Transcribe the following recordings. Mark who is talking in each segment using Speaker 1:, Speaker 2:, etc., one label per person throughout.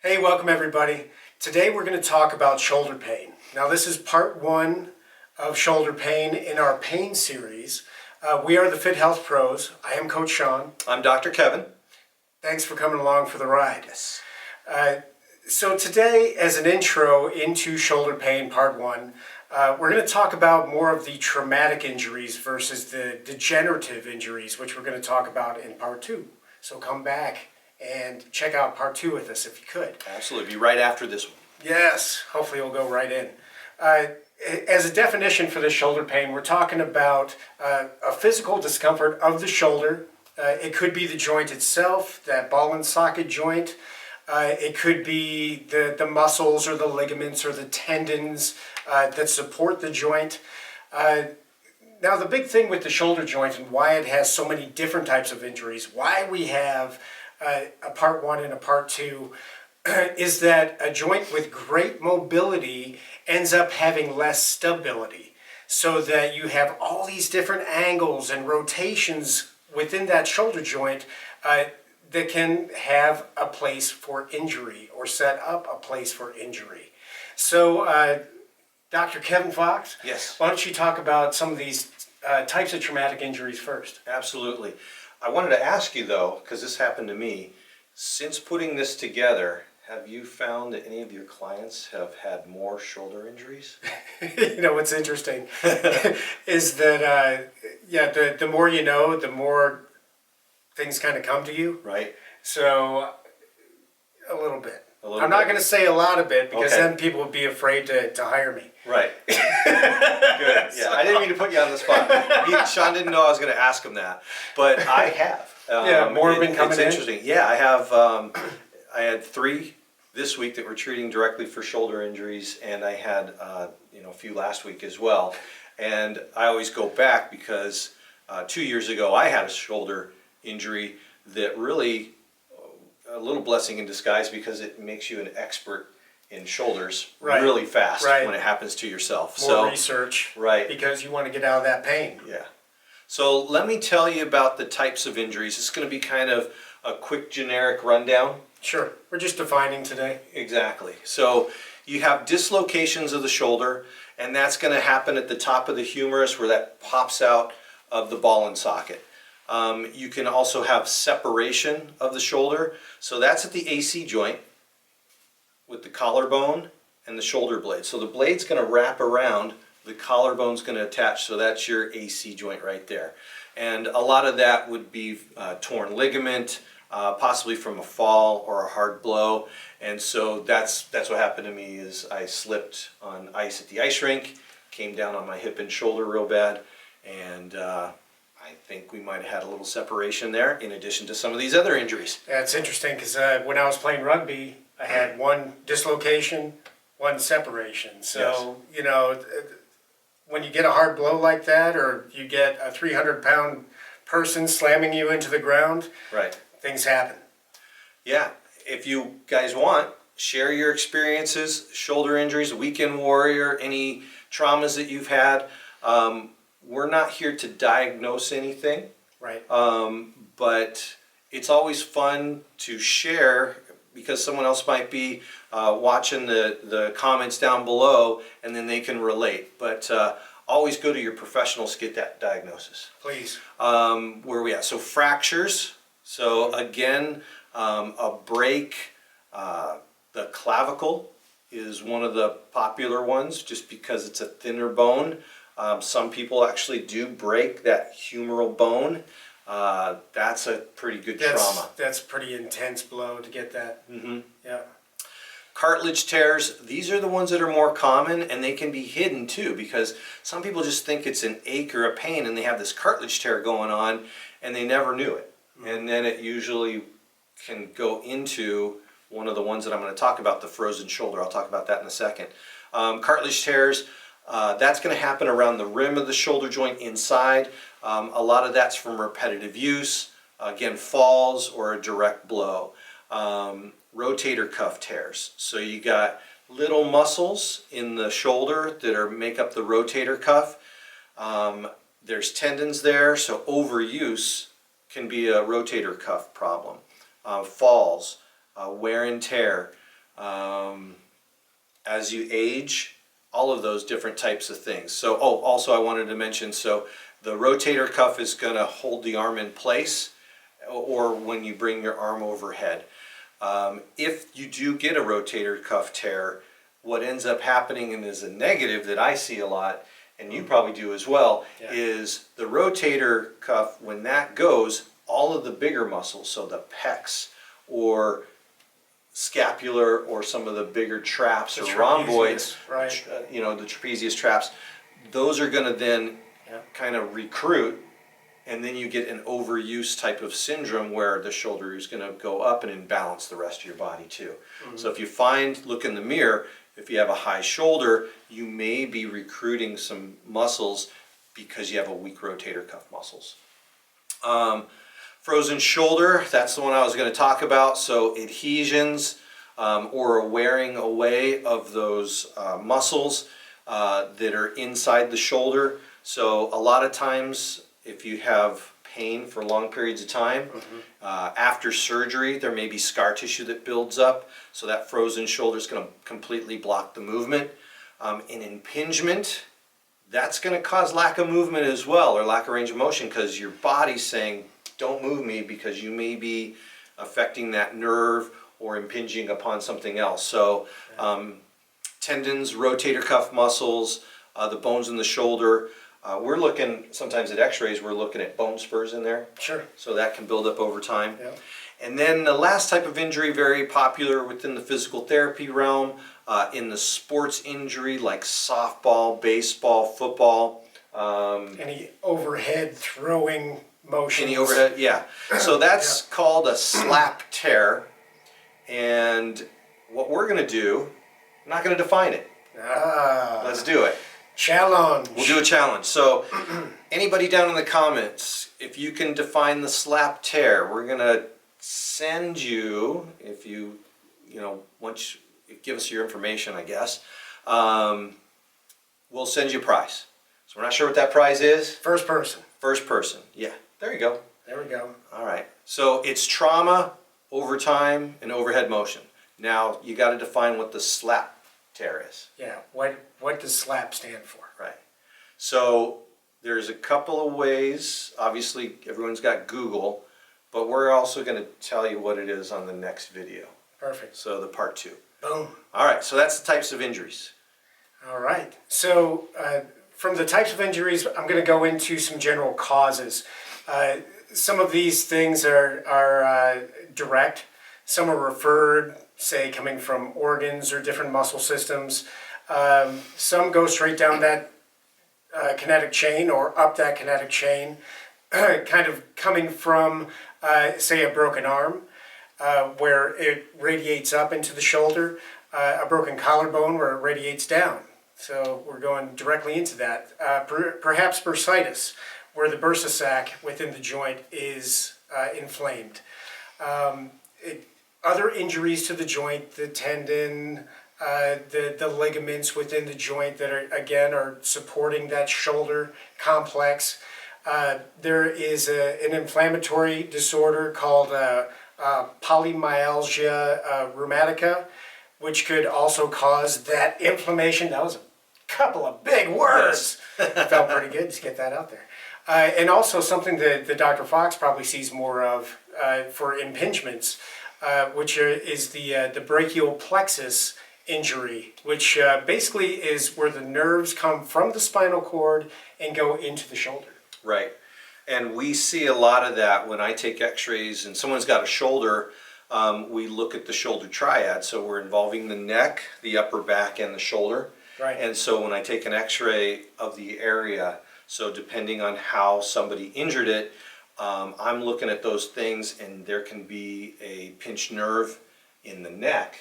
Speaker 1: Hey, welcome everybody. Today we're going to talk about shoulder pain. Now this is part one of shoulder pain in our pain series. We are the FitHealth Pros. I am Coach Sean.
Speaker 2: I'm Dr. Kevin.
Speaker 1: Thanks for coming along for the ride.
Speaker 2: Yes.
Speaker 1: So today, as an intro into shoulder pain, part one, we're going to talk about more of the traumatic injuries versus the degenerative injuries, which we're going to talk about in part two. So come back and check out part two with us if you could.
Speaker 2: Absolutely. Be right after this one.
Speaker 1: Yes, hopefully we'll go right in. As a definition for this shoulder pain, we're talking about a physical discomfort of the shoulder. It could be the joint itself, that ball and socket joint. It could be the muscles or the ligaments or the tendons that support the joint. Now the big thing with the shoulder joint and why it has so many different types of injuries, why we have a part one and a part two, is that a joint with great mobility ends up having less stability, so that you have all these different angles and rotations within that shoulder joint that can have a place for injury or set up a place for injury. So Dr. Kevin Fox,
Speaker 2: Yes.
Speaker 1: why don't you talk about some of these types of traumatic injuries first?
Speaker 2: Absolutely. I wanted to ask you though, because this happened to me, since putting this together, have you found that any of your clients have had more shoulder injuries?
Speaker 1: You know, what's interesting is that, the more you know, the more things kind of come to you.
Speaker 2: Right.
Speaker 1: So, a little bit. I'm
Speaker 2: bit.
Speaker 1: not going to say a lot of it because
Speaker 2: Okay.
Speaker 1: then people would be afraid to hire me.
Speaker 2: Right. Good. Yeah, I didn't mean to put you on the spot. Sean didn't know I was going to ask him that, but I have.
Speaker 1: More have been coming in?
Speaker 2: It's interesting. Yeah, I have. I had 3 this week that were treating directly for shoulder injuries, and I had a few last week as well. And I always go back because 2 years ago I had a shoulder injury that really a little blessing in disguise because it makes you an expert in shoulders really fast when it happens to yourself.
Speaker 1: More research.
Speaker 2: Right.
Speaker 1: Because you want to get out of that pain.
Speaker 2: Yeah. So let me tell you about the types of injuries. It's going to be kind of a quick generic rundown.
Speaker 1: Sure. We're just defining today.
Speaker 2: Exactly. So you have dislocations of the shoulder, and that's going to happen at the top of the humerus where that pops out of the ball and socket. You can also have separation of the shoulder. So that's at the AC joint with the collarbone and the shoulder blade. So the blade's going to wrap around, the collarbone's going to attach, so that's your AC joint right there. And a lot of that would be torn ligament, possibly from a fall or a hard blow. And so that's what happened to me is I slipped on ice at the ice rink, came down on my hip and shoulder real bad, and I think we might have had a little separation there in addition to some of these other injuries.
Speaker 1: That's interesting because when I was playing rugby, I had one dislocation, one separation. So, when you get a hard blow like that, or you get a 300-pound person slamming you into the ground,
Speaker 2: Right.
Speaker 1: things happen.
Speaker 2: Yeah, if you guys want, share your experiences, shoulder injuries, weekend warrior, any traumas that you've had. We're not here to diagnose anything.
Speaker 1: Right.
Speaker 2: But it's always fun to share because someone else might be watching the comments down below and then they can relate. But always go to your professionals to get that diagnosis.
Speaker 1: Please.
Speaker 2: Where are we at? So fractures. So again, a break, the clavicle is one of the popular ones just because it's a thinner bone. Some people actually do break that humeral bone. That's a pretty good trauma.
Speaker 1: That's a pretty intense blow to get that.
Speaker 2: Mm-hmm.
Speaker 1: Yeah.
Speaker 2: Cartilage tears, these are the ones that are more common, and they can be hidden too because some people just think it's an ache or a pain and they have this cartilage tear going on and they never knew it. Mm-hmm. And then it usually can go into one of the ones that I'm going to talk about, the frozen shoulder. I'll talk about that in a second. Cartilage tears, that's going to happen around the rim of the shoulder joint inside. A lot of that's from repetitive use, again, falls or a direct blow. Rotator cuff tears. So you got little muscles in the shoulder that make up the rotator cuff. There's tendons there, so overuse can be a rotator cuff problem. Falls, wear and tear. as you age, all of those different types of things. So, also I wanted to mention, so the rotator cuff is going to hold the arm in place, or when you bring your arm overhead. If you do get a rotator cuff tear, what ends up happening, and is a negative that I see a lot, and you probably do as well, is the rotator cuff, when that goes, all of the bigger muscles, so the pecs or scapular or some of the bigger traps or rhomboids,
Speaker 1: right.
Speaker 2: The trapezius traps, those are going to then kind of recruit, and then you get an overuse type of syndrome where the shoulder is going to go up and imbalance the rest of your body too. So if you look in the mirror, if you have a high shoulder, you may be recruiting some muscles because you have a weak rotator cuff muscles. Frozen shoulder, that's the one I was going to talk about. So adhesions or a wearing away of those muscles that are inside the shoulder. So a lot of times if you have pain for long periods of time, after surgery there may be scar tissue that builds up. So that frozen shoulder is going to completely block the movement. An impingement, that's going to cause lack of movement as well, or lack of range of motion, because your body's saying, don't move me, because you may be affecting that nerve or impinging upon something else. So tendons, rotator cuff muscles, the bones in the shoulder. We're looking sometimes at x-rays, we're looking at bone spurs in there.
Speaker 1: Sure.
Speaker 2: So that can build up over time.
Speaker 1: Yeah.
Speaker 2: And then the last type of injury, very popular within the physical therapy realm, in the sports injury like softball, baseball, football.
Speaker 1: Any overhead throwing motions.
Speaker 2: Any overhead, yeah. So that's called a slap tear. And what we're going to do, I'm not going to define it. Let's do it.
Speaker 1: Challenge.
Speaker 2: We'll do a challenge. So anybody down in the comments, if you can define the slap tear, we're going to send you, if you once you give us your information, I guess, we'll send you a prize. So we're not sure what that prize is.
Speaker 1: First person.
Speaker 2: First person, yeah. There you go.
Speaker 1: There we go.
Speaker 2: All right. So it's trauma, overtime, and overhead motion. Now you got to define what the slap tear is.
Speaker 1: Yeah. What does SLAP stand for?
Speaker 2: Right. So there's a couple of ways. Obviously, everyone's got Google, but we're also going to tell you what it is on the next video.
Speaker 1: Perfect.
Speaker 2: So the part 2.
Speaker 1: Boom.
Speaker 2: All right. So that's the types of injuries.
Speaker 1: All right. So from the types of injuries, I'm going to go into some general causes. Some of these things are direct. Some are referred, say, coming from organs or different muscle systems. Some go straight down that kinetic chain or up that kinetic chain, kind of coming from, say, a broken arm, where it radiates up into the shoulder, a broken collarbone where it radiates down. So we're going directly into that. Perhaps bursitis, where the bursa sac within the joint is inflamed. Other injuries to the joint, the tendon, the ligaments within the joint that are supporting that shoulder complex. There is an inflammatory disorder called polymyalgia rheumatica, which could also cause that inflammation. That was a couple of big words. Yes. Felt pretty good to get that out there. And also something that Dr. Fox probably sees more of for impingements, which is the brachial plexus injury, which basically is where the nerves come from the spinal cord and go into the shoulder.
Speaker 2: Right. And we see a lot of that when I take x-rays and someone's got a shoulder. We look at the shoulder triad. So we're involving the neck, the upper back, and the shoulder.
Speaker 1: Right.
Speaker 2: And so when I take an x-ray of the area, so depending on how somebody injured it, I'm looking at those things, and there can be a pinched nerve in the neck,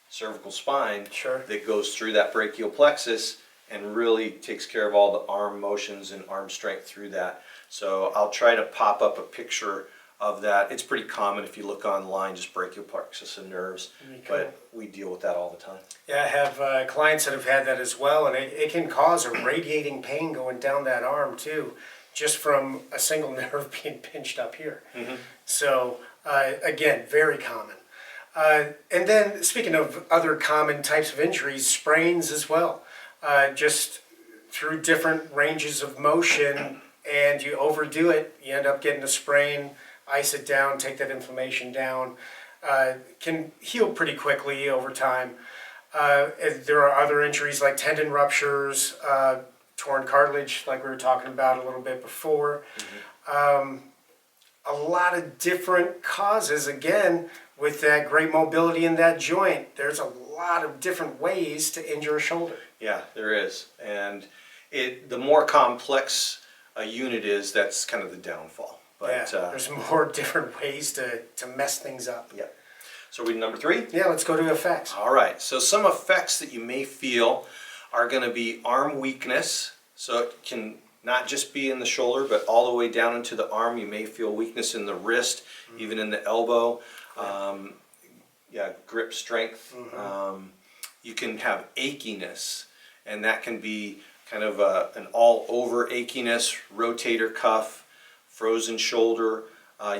Speaker 2: cervical spine,
Speaker 1: Sure.
Speaker 2: that goes through that brachial plexus and really takes care of all the arm motions and arm strength through that. So I'll try to pop up a picture of that. It's pretty common if you look online, just brachial plexus and nerves, but we deal with that all the time.
Speaker 1: Yeah, I have clients that have had that as well, and it can cause a radiating pain going down that arm too, just from a single nerve being pinched up here. Mm-hmm. So again, very common. And then speaking of other common types of injuries, sprains as well. Just through different ranges of motion, and you overdo it, you end up getting a sprain. Ice it down, take that inflammation down. Can heal pretty quickly over time. There are other injuries like tendon ruptures, torn cartilage, like we were talking about a little bit before. A lot of different causes, again, with that great mobility in that joint. There's a lot of different ways to injure a shoulder.
Speaker 2: Yeah, there is. And the more complex a unit is, that's kind of the downfall. But,
Speaker 1: Yeah, there's more different ways to mess things up.
Speaker 2: Yeah. So read number 3?
Speaker 1: Yeah, let's go to effects.
Speaker 2: All right. So some effects that you may feel are going to be arm weakness. So it can not just be in the shoulder, but all the way down into the arm. You may feel weakness in the wrist, even in the elbow. Grip strength. You can have achiness, and that can be kind of an all-over achiness, rotator cuff, frozen shoulder.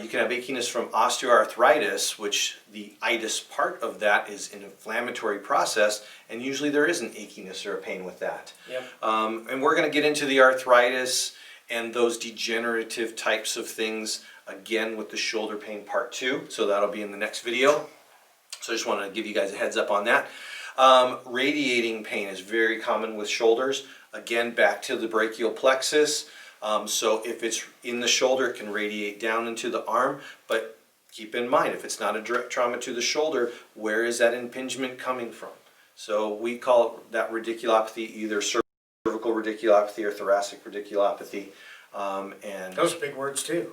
Speaker 2: You can have achiness from osteoarthritis, which the itis part of that is an inflammatory process, and usually there is an achiness or a pain with that.
Speaker 1: Yep.
Speaker 2: And we're going to get into the arthritis and those degenerative types of things again with the shoulder pain part 2, so that'll be in the next video. So I just wanted to give you guys a heads up on that. Radiating pain is very common with shoulders. Again, back to the brachial plexus. So if it's in the shoulder, it can radiate down into the arm, but keep in mind, if it's not a direct trauma to the shoulder, where is that impingement coming from? So we call that radiculopathy either cervical radiculopathy or thoracic radiculopathy. And
Speaker 1: Those are big words too.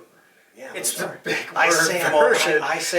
Speaker 2: yeah,
Speaker 1: It's the big word
Speaker 2: I say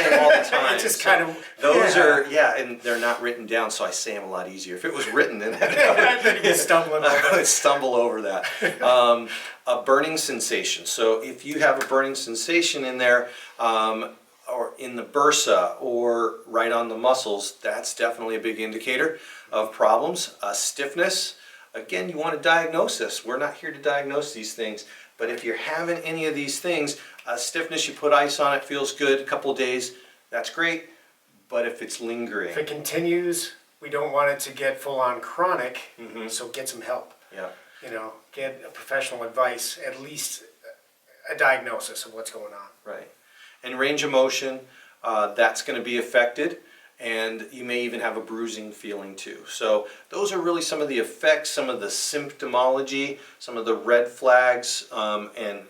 Speaker 2: them all the time.
Speaker 1: It's just kind of,
Speaker 2: those are, and they're not written down, so I say them a lot easier. If it was written, then
Speaker 1: then you stumble over
Speaker 2: I would stumble over that. A burning sensation. So if you have a burning sensation in there, or in the bursa, or right on the muscles, that's definitely a big indicator of problems. Stiffness. Again, you want to diagnose this. We're not here to diagnose these things, but if you're having any of these things, stiffness, you put ice on it, feels good, a couple of days, that's great. But if it's lingering,
Speaker 1: If it continues, we don't want it to get full on chronic, so get some help.
Speaker 2: yeah,
Speaker 1: You know, get a professional advice, at least a diagnosis of what's going on.
Speaker 2: right. And range of motion, that's going to be affected, and you may even have a bruising feeling too. So those are really some of the effects, some of the symptomology, some of the red flags, and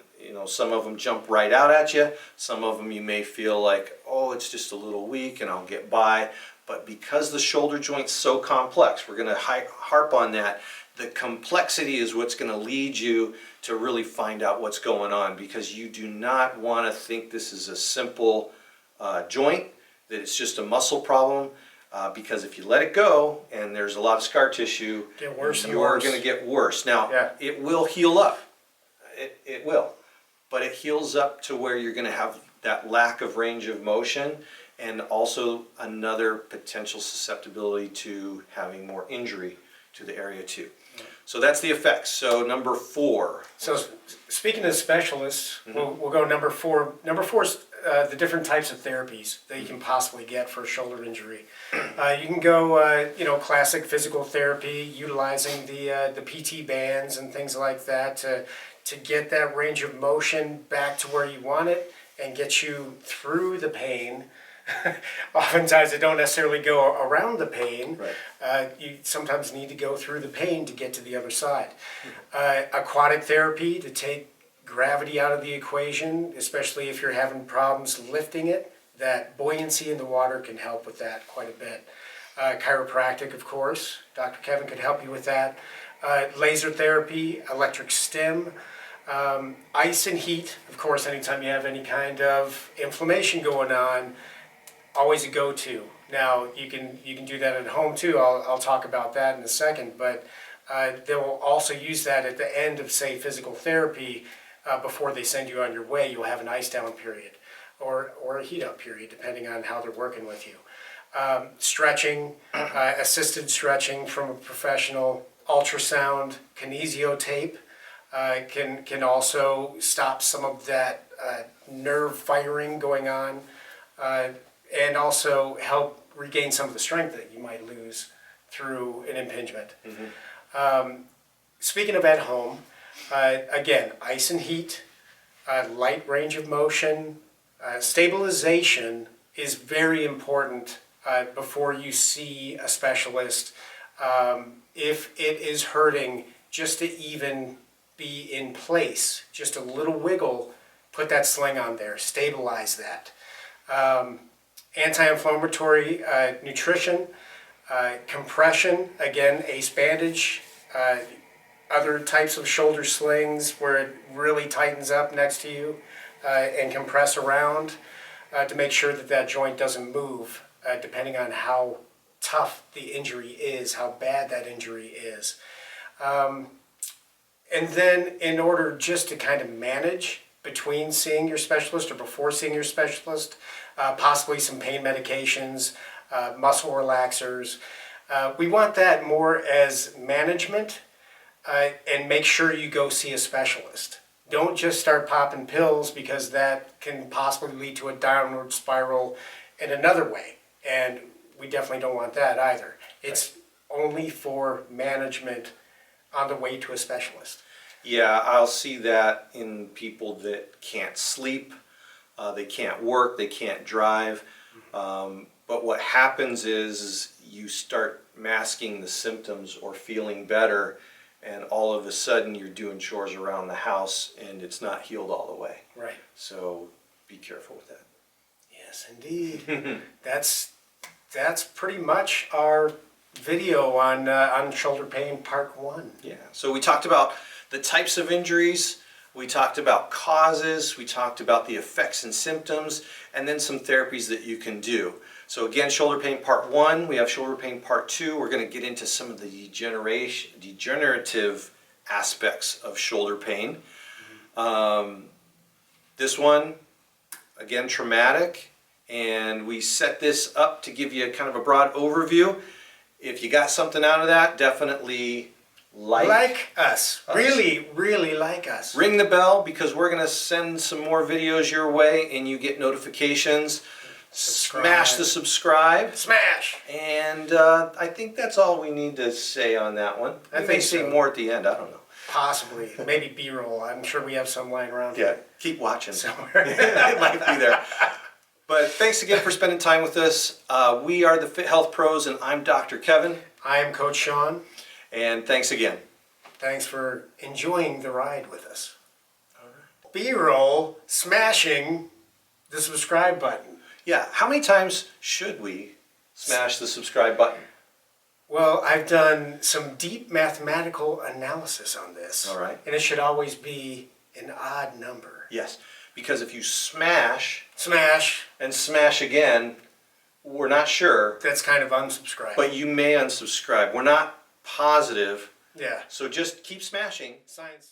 Speaker 2: some of them jump right out at you. Some of them you may feel like, oh, it's just a little weak and I'll get by. But because the shoulder joint's so complex, we're going to harp on that. The complexity is what's going to lead you to really find out what's going on, because you do not want to think this is a simple joint, that it's just a muscle problem, because if you let it go and there's a lot of scar tissue,
Speaker 1: Get worse and
Speaker 2: you're
Speaker 1: worse.
Speaker 2: going to get worse. Now,
Speaker 1: Yeah.
Speaker 2: it will heal up. It will. But it heals up to where you're going to have that lack of range of motion, and also another potential susceptibility to having more injury to the area too. So that's the effects. So number 4.
Speaker 1: So speaking of specialists, we'll go number 4. Number 4 is the different types of therapies that you can possibly get for a shoulder injury. You can go, classic physical therapy, utilizing the PT bands and things like that to get that range of motion back to where you want it and get you through the pain. Oftentimes they don't necessarily go around the pain.
Speaker 2: Right.
Speaker 1: You sometimes need to go through the pain to get to the other side. Aquatic therapy to take gravity out of the equation, especially if you're having problems lifting it. That buoyancy in the water can help with that quite a bit. Chiropractic, of course. Dr. Kevin could help you with that. Laser therapy, electric stim. Ice and heat, of course, anytime you have any kind of inflammation going on, always a go-to. Now, you can do that at home too. I'll talk about that in a second, but they will also use that at the end of, say, physical therapy. Before they send you on your way, you'll have an ice down period or a heat up period, depending on how they're working with you. Stretching, assisted stretching from a professional, ultrasound, kinesio tape can also stop some of that nerve firing going on. and also help regain some of the strength that you might lose through an impingement. Speaking of at home, again, ice and heat, light range of motion, stabilization is very important before you see a specialist. If it is hurting, just to even be in place, just a little wiggle, put that sling on there, stabilize that. Anti-inflammatory nutrition, compression, again, ace bandage, other types of shoulder slings where it really tightens up next to you and compress around to make sure that that joint doesn't move depending on how tough the injury is, how bad that injury is. And then in order just to kind of manage between seeing your specialist or before seeing your specialist, possibly some pain medications, muscle relaxers. We want that more as management and make sure you go see a specialist. Don't just start popping pills because that can possibly lead to a downward spiral in another way. And we definitely don't want that either. It's only for management on the way to a specialist.
Speaker 2: Yeah, I'll see that in people that can't sleep, they can't work, they can't drive. But what happens is you start masking the symptoms or feeling better, and all of a sudden you're doing chores around the house and it's not healed all the way.
Speaker 1: Right.
Speaker 2: So be careful with that.
Speaker 1: Yes, indeed. That's pretty much our video on shoulder pain part 1.
Speaker 2: Yeah. So we talked about the types of injuries, we talked about causes, we talked about the effects and symptoms, and then some therapies that you can do. So again, shoulder pain part 1, we have shoulder pain part 2. We're going to get into some of the degenerative aspects of shoulder pain. This one, again, traumatic, and we set this up to give you kind of a broad overview. If you got something out of that, definitely like
Speaker 1: us. Really, really like us.
Speaker 2: Ring the bell, because we're going to send some more videos your way and you get notifications.
Speaker 1: Subscribe.
Speaker 2: Smash the subscribe.
Speaker 1: Smash!
Speaker 2: And I think that's all we need to say on that one.
Speaker 1: I
Speaker 2: We
Speaker 1: think
Speaker 2: may say
Speaker 1: so.
Speaker 2: more at the end, I don't know.
Speaker 1: Possibly. Maybe B-roll. I'm sure we have some lying around
Speaker 2: Yeah,
Speaker 1: here
Speaker 2: keep watching.
Speaker 1: somewhere.
Speaker 2: It might be there. But thanks again for spending time with us. We are the FitHealth Pros, and I'm Dr. Kevin.
Speaker 1: I am Coach Sean.
Speaker 2: And thanks again.
Speaker 1: Thanks for enjoying the ride with us. B-roll, smashing the subscribe button.
Speaker 2: Yeah, how many times should we smash the subscribe button?
Speaker 1: Well, I've done some deep mathematical analysis on this.
Speaker 2: All right.
Speaker 1: And it should always be an odd number.
Speaker 2: Yes, because if you smash
Speaker 1: Smash,
Speaker 2: and smash again, we're not sure,
Speaker 1: that's kind of unsubscribe.
Speaker 2: but you may unsubscribe. We're not positive,
Speaker 1: Yeah.
Speaker 2: so just keep smashing.
Speaker 1: Science.